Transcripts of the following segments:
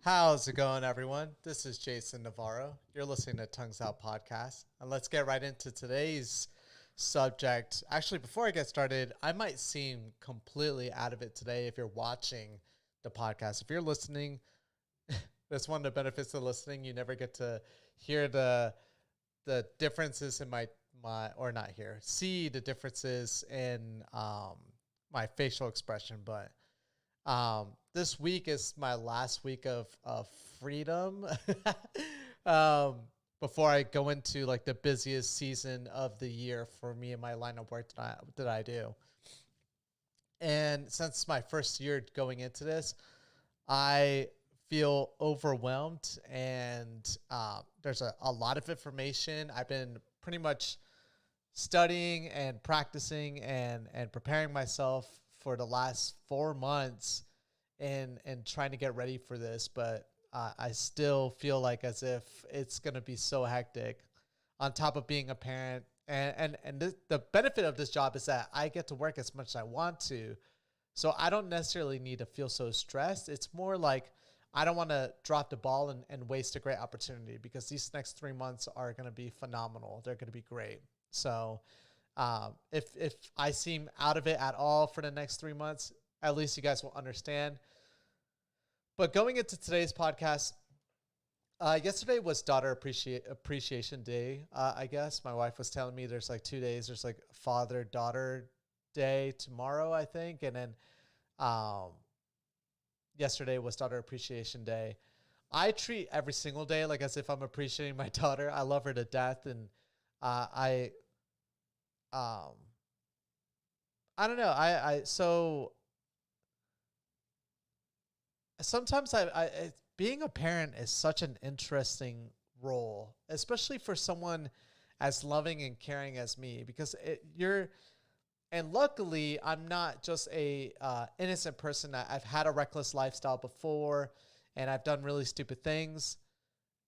How's it going, everyone? This is Jason Navarro. You're listening to Tongues Out Podcast. And let's get right into today's subject. Actually, before I get started, I might seem completely out of it today if you're watching the podcast. If you're listening, that's one of the benefits of listening. You never get to hear the differences in my or not hear, see the differences in my facial expression, but this week is my last week of freedom. um, Before I go into like the busiest season of the year for me and my line of work that I do. And since my first year going into this, I feel overwhelmed and there's a lot of information. I've been pretty much studying and practicing and preparing myself for the last 4 months and trying to get ready for this, but I still feel like as if it's going to be so hectic on top of being a parent. The benefit of this job is that I get to work as much as I want to. So I don't necessarily need to feel so stressed. It's more like I don't want to drop the ball and waste a great opportunity because these next 3 months are going to be phenomenal. They're going to be great. So if I seem out of it at all for the next 3 months, at least you guys will understand. But going into today's podcast, yesterday was Appreciation Day. I guess my wife was telling me there's like 2 days. There's like Father Daughter Day tomorrow, I think, and then um, yesterday was Daughter Appreciation Day. I treat every single day like as if I'm appreciating my daughter. I love her to death, and I um I don't know. I so sometimes being a parent is such an interesting role, especially for someone as loving and caring as me, because you're. And luckily, I'm not just a innocent person. I've had a reckless lifestyle before, and I've done really stupid things.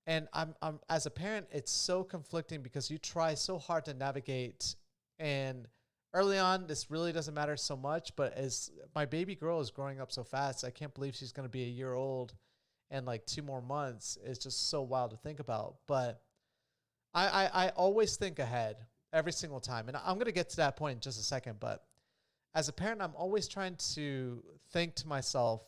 And I'm as a parent, it's so conflicting because you try so hard to navigate. And early on, this really doesn't matter so much. But as my baby girl is growing up so fast, I can't believe she's going to be a year old and like 2 more months. It's just so wild to think about. But I always think ahead every single time. And I'm going to get to that point in just a second. But as a parent, I'm always trying to think to myself,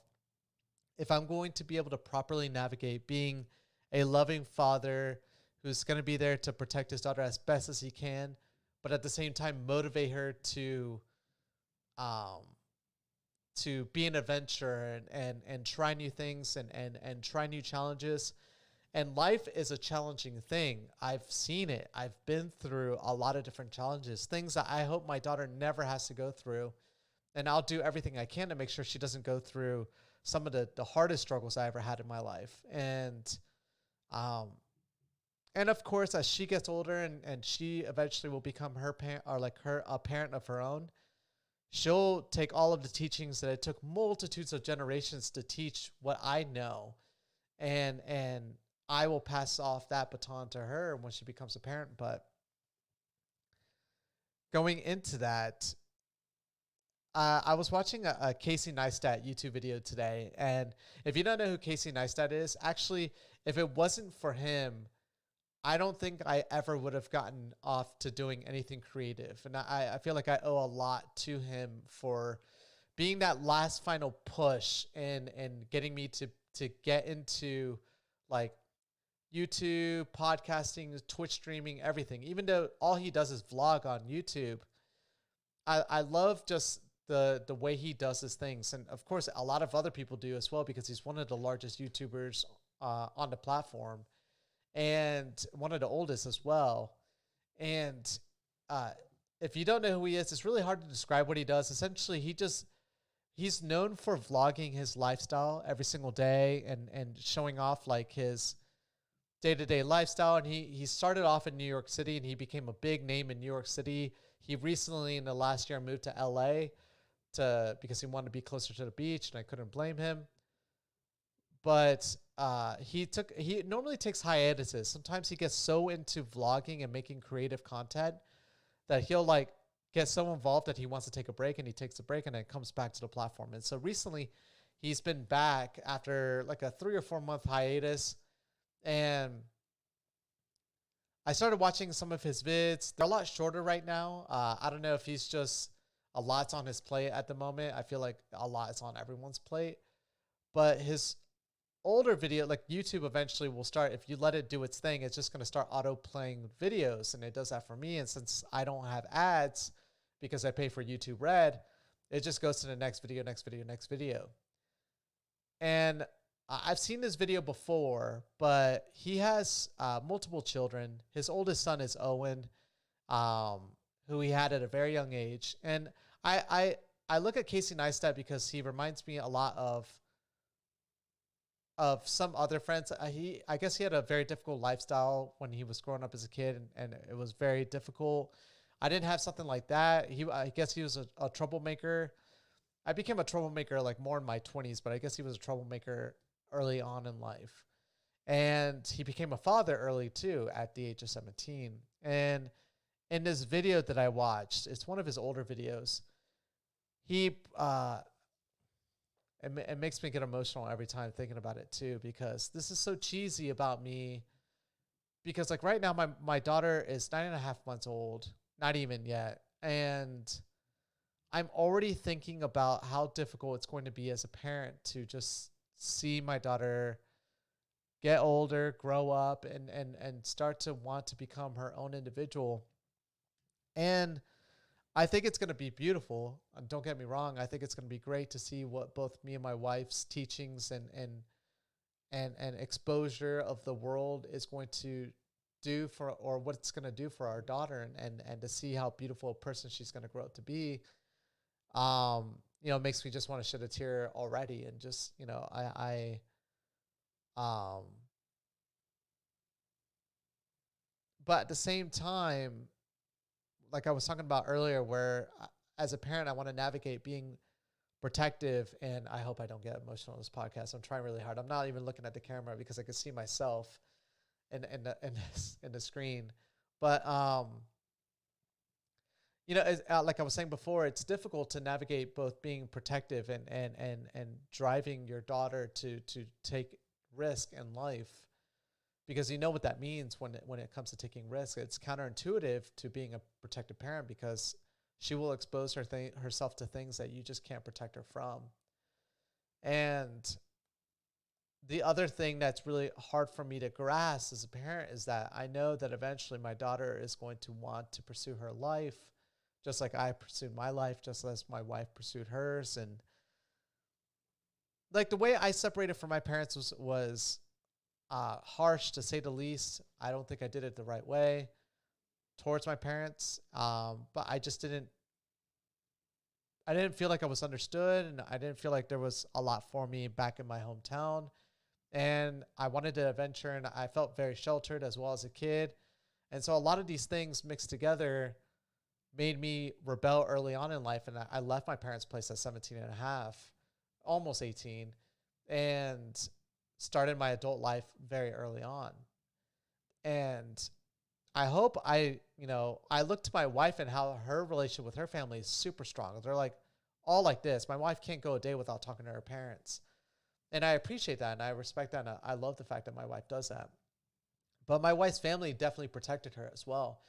if I'm going to be able to properly navigate being a loving father who's going to be there to protect his daughter as best as he can, but at the same time motivate her um, to be an adventurer and try new things and try new challenges. And life is a challenging thing. I've seen it. I've been through a lot of different challenges, things that I hope my daughter never has to go through. And I'll do everything I can to make sure she doesn't go through some of the hardest struggles I ever had in my life. Um, and of course, as she gets older and she eventually will become her parent or like her a parent of her own, she'll take all of the teachings that it took multitudes of generations to teach what I know, and I will pass off that baton to her when she becomes a parent. But going into that, I was watching a Casey Neistat YouTube video today, and if you don't know who Casey Neistat is, actually, if it wasn't for him, I don't think I ever would have gotten off to doing anything creative. And I feel like I owe a lot to him for being that last final push and getting me to get into like YouTube, podcasting, Twitch streaming, everything. Even though all he does is vlog on YouTube, I love just the way he does his things. And of course, a lot of other people do as well because he's one of the largest YouTubers on the platform and one of the oldest as well. And uh, if you don't know who he is, it's really hard to describe what he does. Essentially, he's known for vlogging his lifestyle every single day and showing off like his day-to-day lifestyle. And he started off in New York City and he became a big name in New York City. He recently in the last year moved to LA because he wanted to be closer to the beach, and I couldn't blame him. But he normally takes hiatuses. Sometimes he gets so into vlogging and making creative content that he'll like get so involved that he wants to take a break, and he takes a break and then comes back to the platform. And so recently he's been back after like a 3 or 4 month hiatus, and I started watching some of his vids. They're a lot shorter right now. I don't know if he's just a lot's on his plate at the moment. I feel like a lot is on everyone's plate. But his older video, like YouTube eventually will start, if you let it do its thing, it's just going to start auto playing videos. And it does that for me. And since I don't have ads because I pay for YouTube Red, it just goes to the next video, next video, next video. And I've seen this video before, but he has multiple children. His oldest son is Owen, who he had at a very young age. And I look at Casey Neistat because he reminds me a lot of some other friends. I guess he had a very difficult lifestyle when he was growing up as a kid, and it was very difficult. I didn't have something like that. I guess he was a troublemaker. I became a troublemaker like more in my 20s, but I guess he was a troublemaker early on in life. And he became a father early too at the age of 17. And in this video that I watched, it's one of his older videos. It makes me get emotional every time thinking about it too, because this is so cheesy about me. Because like right now, my daughter is 9.5 months old, not even yet. And I'm already thinking about how difficult it's going to be as a parent to just see my daughter get older, grow up, and start to want to become her own individual. And I think it's going to be beautiful. Don't get me wrong. I think it's going to be great to see what both me and my wife's teachings and exposure of the world is going to do for, or what it's going to do for our daughter, and to see how beautiful a person she's going to grow up to be. Makes me just want to shed a tear already. And just, but at the same time, like I was talking about earlier, where as a parent, I want to navigate being protective, and I hope I don't get emotional in this podcast. I'm trying really hard. I'm not even looking at the camera because I can see myself in the screen. But, like I was saying before, it's difficult to navigate both being protective and driving your daughter to take risk in life, because you know what that means when it comes to taking risk. It's counterintuitive to being a protective parent, because she will expose herself to things that you just can't protect her from. And the other thing that's really hard for me to grasp as a parent is that I know that eventually my daughter is going to want to pursue her life, just like I pursued my life, just as my wife pursued hers. And like the way I separated from my parents was harsh, to say the least. I don't think I did it the right way towards my parents. But I didn't feel like I was understood, and I didn't feel like there was a lot for me back in my hometown. And I wanted to adventure, and I felt very sheltered as well as a kid. And so a lot of these things mixed together made me rebel early on in life. And I left my parents' place at 17 and a half, almost 18, and started my adult life very early on. And I hope I look to my wife and how her relationship with her family is super strong. They're like all like this. My wife can't go a day without talking to her parents. And I appreciate that, and I respect that, and I love the fact that my wife does that. But my wife's family definitely protected her as well.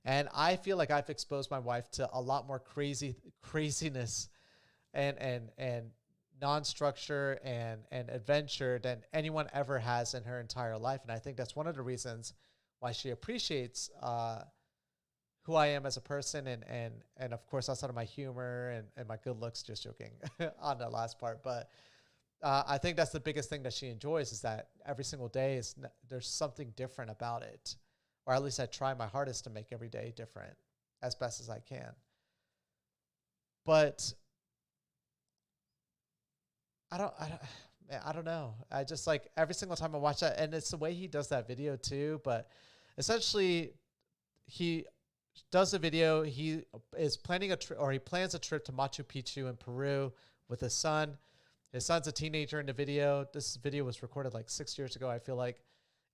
And I feel like I've exposed my wife to a lot more craziness and non-structure and adventure than anyone ever has in her entire life. And I think that's one of the reasons why she appreciates who I am as a person, and of course outside of my humor and my good looks, just joking on the last part. But I think that's the biggest thing that she enjoys, is that every single day there's something different about it, or at least I try my hardest to make every day different as best as I can. But I don't know. I just, like, every single time I watch that, and it's the way he does that video too. But essentially, he does a video. He is planning he plans a trip to Machu Picchu in Peru with his son. His son's a teenager in the video. This video was recorded like 6 years ago, I feel like.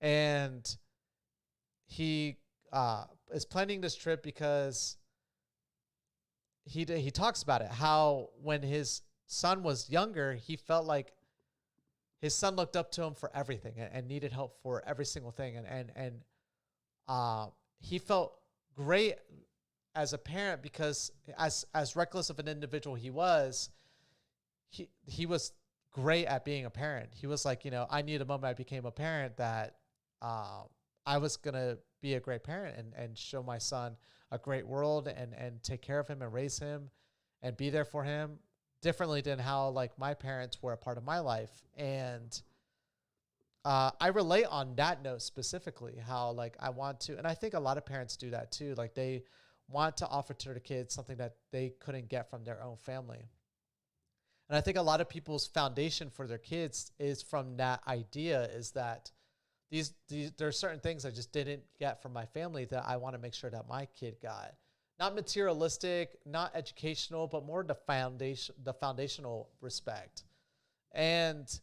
And he is planning this trip because he talks about it, how when his son was younger, he felt like his son looked up to him for everything and needed help for every single thing. And he felt great as a parent because as reckless of an individual he was great at being a parent. He was like, I knew the moment I became a parent that I was going to be a great parent and show my son a great world and take care of him and raise him and be there for him differently than how like my parents were a part of my life. And I relate on that note specifically how like I want to, and I think a lot of parents do that too. Like they want to offer to their kids something that they couldn't get from their own family. And I think a lot of people's foundation for their kids is from that idea is that these there are certain things I just didn't get from my family that I want to make sure that my kid got. Not materialistic, not educational, but more the foundational respect. And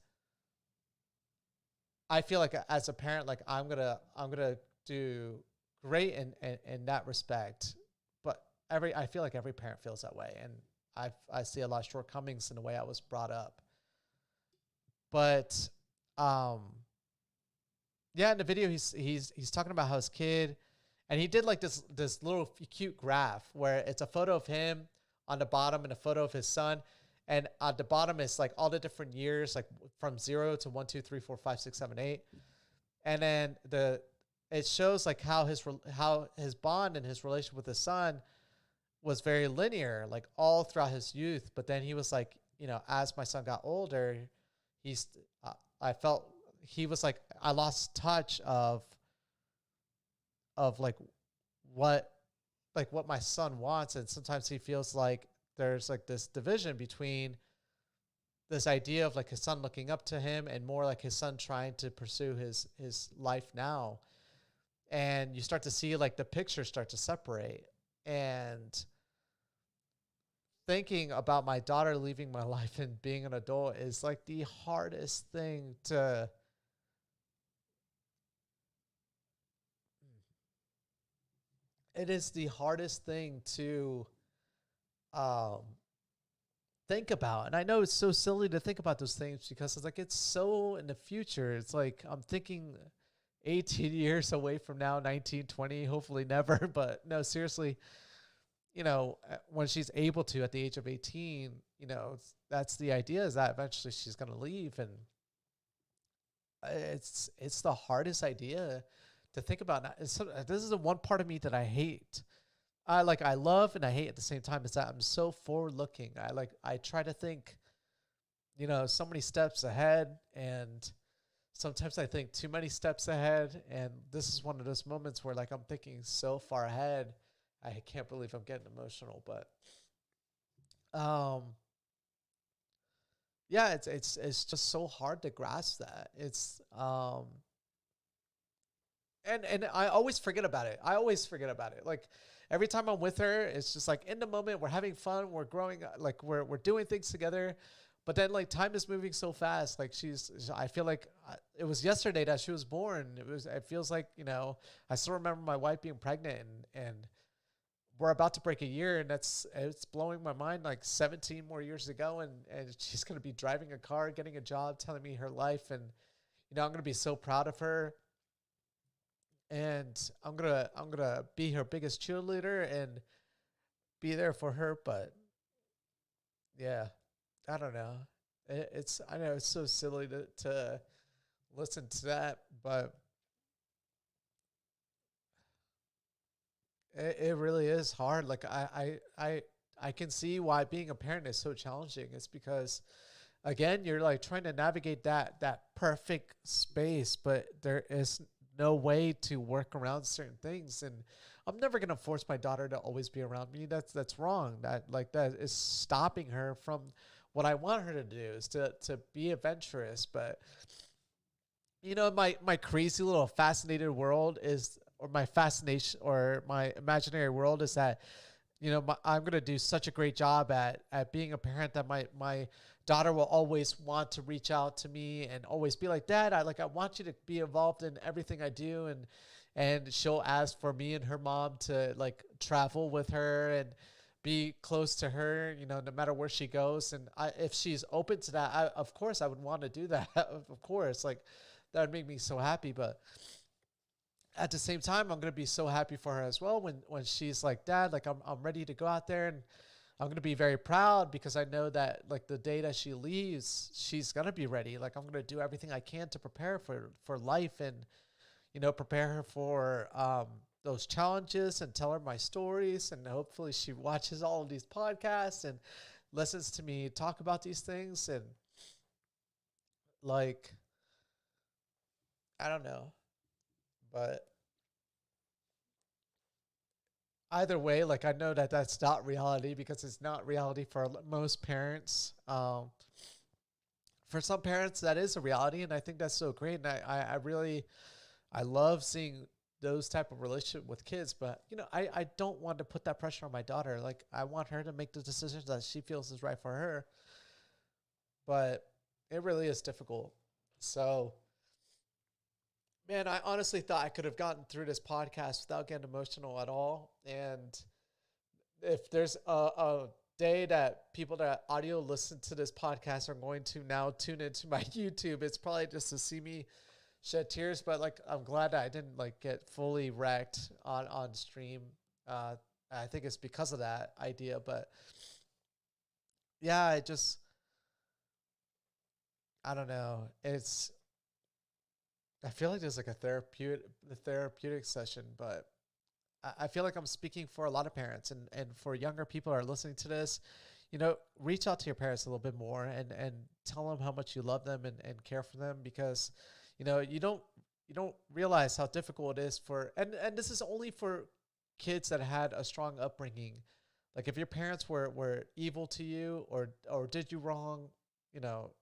I feel like as a parent, like I'm gonna do great in that respect. But I feel like every parent feels that way, and I see a lot of shortcomings in the way I was brought up. But yeah, in the video he's talking about how his kid, and he did like this little cute graph where it's a photo of him on the bottom and a photo of his son, and at the bottom is like all the different years, like from 0 to 1, 2, 3, 4, 5, 6, 7, 8, and then it shows like how his bond and his relationship with his son was very linear, like all throughout his youth. But then he was like, as my son got older, I felt he was like, I lost touch of like what my son wants. And sometimes he feels like there's like this division between this idea of like his son looking up to him and more like his son trying to pursue his life now. And you start to see like the pictures start to separate. And thinking about my daughter leaving my life and being an adult is like the hardest thing to it is the hardest thing to um think about. And I know it's so silly to think about those things because it's like it's so in the future. It's like I'm thinking 18 years away from now, 19, 20, hopefully never, but no, seriously, when she's able to at the age of 18, that's the idea, is that eventually she's going to leave. And it's the hardest idea to think about. So, this is the one part of me that I hate. I love and I hate at the same time, is that I'm so forward looking. I try to think, so many steps ahead, and sometimes I think too many steps ahead. And this is one of those moments where like I'm thinking so far ahead. I can't believe I'm getting emotional, but yeah, it's just so hard to grasp that. And I always forget about it. Like every time I'm with her, it's just like in the moment, we're having fun, we're growing, like we're doing things together. But then like time is moving so fast. Like I feel like it was yesterday that she was born. It feels like, I still remember my wife being pregnant, and we're about to break a year, and it's blowing my mind, like 17 more years to go. And she's going to be driving a car, getting a job, telling me her life. And, I'm going to be so proud of her. And I'm going to be her biggest cheerleader and be there for her. But yeah, I don't know. I know it's so silly to listen to that, but it really is hard. Like I can see why being a parent is so challenging. It's because, again, you're like trying to navigate that perfect space, but there is no way to work around certain things. And I'm never gonna force my daughter to always be around me. That's wrong. That is stopping her from what I want her to do, is to be adventurous. But my crazy little fascinated world is, or my fascination or my imaginary world is that, I'm going to do such a great job at being a parent that my daughter will always want to reach out to me and always be like, Dad, I want you to be involved in everything I do. And she'll ask for me and her mom to like travel with her and be close to her, no matter where she goes. And if she's open to that, of course I would want to do that. Of course, like that would make me so happy. But at the same time, I'm going to be so happy for her as well when she's like, Dad, like I'm ready to go out there, and I'm going to be very proud because I know that like the day that she leaves, she's going to be ready. Like I'm going to do everything I can to prepare for life, and, prepare her for, those challenges, and tell her my stories. And hopefully she watches all of these podcasts and listens to me talk about these things. And like, I don't know, but either way, like I know that that's not reality because it's not reality for most parents. For some parents, that is a reality, and I think that's so great. And I really, I love seeing those type of relationship with kids. But I don't want to put that pressure on my daughter. Like I want her to make the decisions that she feels is right for her. But it really is difficult. So, man, I honestly thought I could have gotten through this podcast without getting emotional at all. And if there's a day that people that audio listen to this podcast are going to now tune into my YouTube, it's probably just to see me shed tears. But like, I'm glad that I didn't like get fully wrecked on stream. I think it's because of that idea. But yeah, I don't know. I feel like there's like a therapeutic session, but I feel like I'm speaking for a lot of parents, and for younger people who are listening to this, reach out to your parents a little bit more, and tell them how much you love them, and care for them, because, you don't realize how difficult it is and this is only for kids that had a strong upbringing. Like if your parents were evil to you, or did you wrong, you know,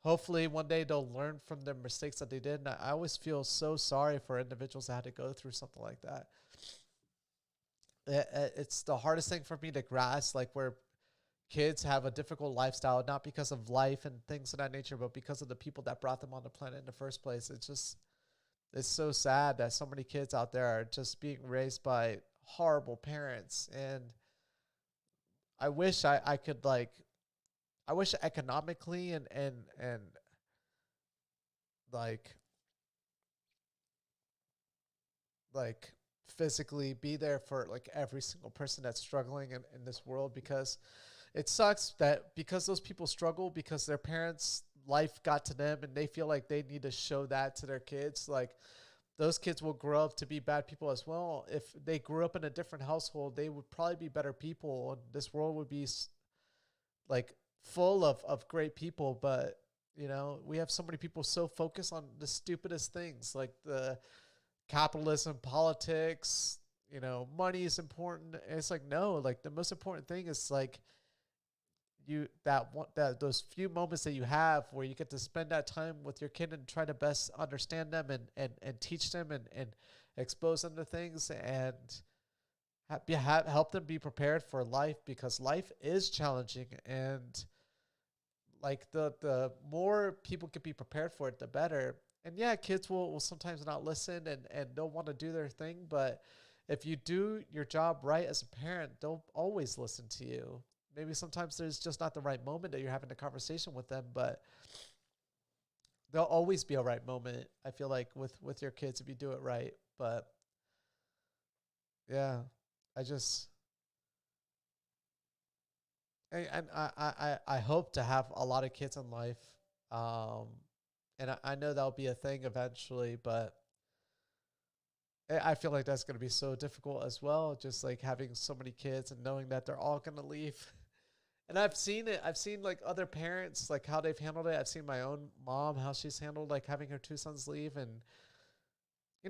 hopefully one day they'll learn from the mistakes that they did. And I always feel so sorry for individuals that had to go through something like that. It's the hardest thing for me to grasp, like where kids have a difficult lifestyle, not because of life and things of that nature, but because of the people that brought them on the planet in the first place. It's so sad that so many kids out there are just being raised by horrible parents. And I wish I could like, I wish economically and like like physically be there for like every single person that's struggling in this world, because it sucks that because those people struggle because their parents life got to them and they feel like they need to show that to their kids. Like those kids will grow up to be bad people as well. If they grew up in a different household, they would probably be better people, and this world would be like full of great people. But we have so many people so focused on the stupidest things, like the capitalism, politics, money is important. And it's like, no, like the most important thing is like those few moments that you have where you get to spend that time with your kid and try to best understand them, and teach them, and expose them to things, and help them be prepared for life, because life is challenging. And like the more people can be prepared for it, the better. And yeah, kids will sometimes not listen, and don't want to do their thing. But if you do your job right as a parent, they'll always listen to you. Maybe sometimes there's just not the right moment that you're having a conversation with them, but there'll always be a right moment, I feel like, with your kids if you do it right. But yeah, I just and I hope to have a lot of kids in life. Um, and I know that'll be a thing eventually, but I feel like that's going to be so difficult as well. Just like having so many kids and knowing that they're all going to leave. And I've seen it. I've seen like other parents, like how they've handled it. I've seen my own mom, how she's handled like having her two sons leave. And,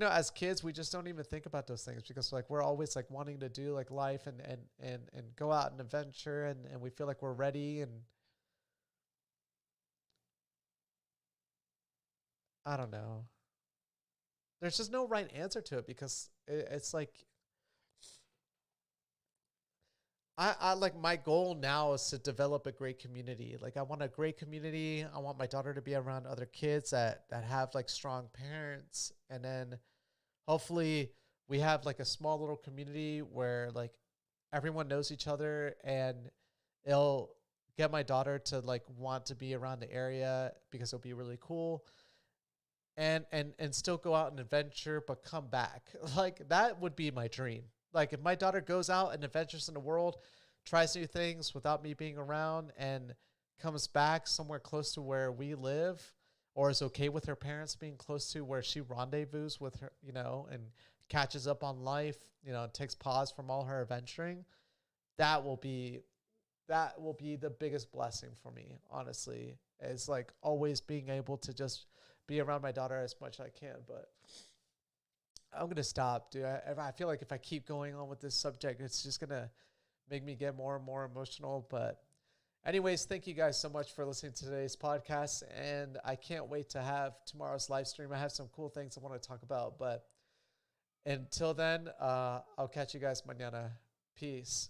as kids, we just don't even think about those things, because like we're always like wanting to do like life, and go out and adventure, and we feel like we're ready. And I don't know. There's just no right answer to it, because it's like I like, my goal now is to develop a great community. Like I want a great community. I want my daughter to be around other kids that have like strong parents. And then hopefully we have like a small little community where like everyone knows each other, and it'll get my daughter to like want to be around the area because it'll be really cool. And still go out and adventure, but come back. Like that would be my dream. Like if my daughter goes out and adventures in the world, tries new things without me being around, and comes back somewhere close to where we live, or is okay with her parents being close to where she rendezvous with her, and catches up on life, and takes pause from all her adventuring, that will be the biggest blessing for me, honestly. Is like always being able to just be around my daughter as much as I can. But I'm going to stop, dude. I feel like if I keep going on with this subject, it's just going to make me get more and more emotional. But anyways, thank you guys so much for listening to today's podcast. And I can't wait to have tomorrow's live stream. I have some cool things I want to talk about. But until then, I'll catch you guys mañana. Peace.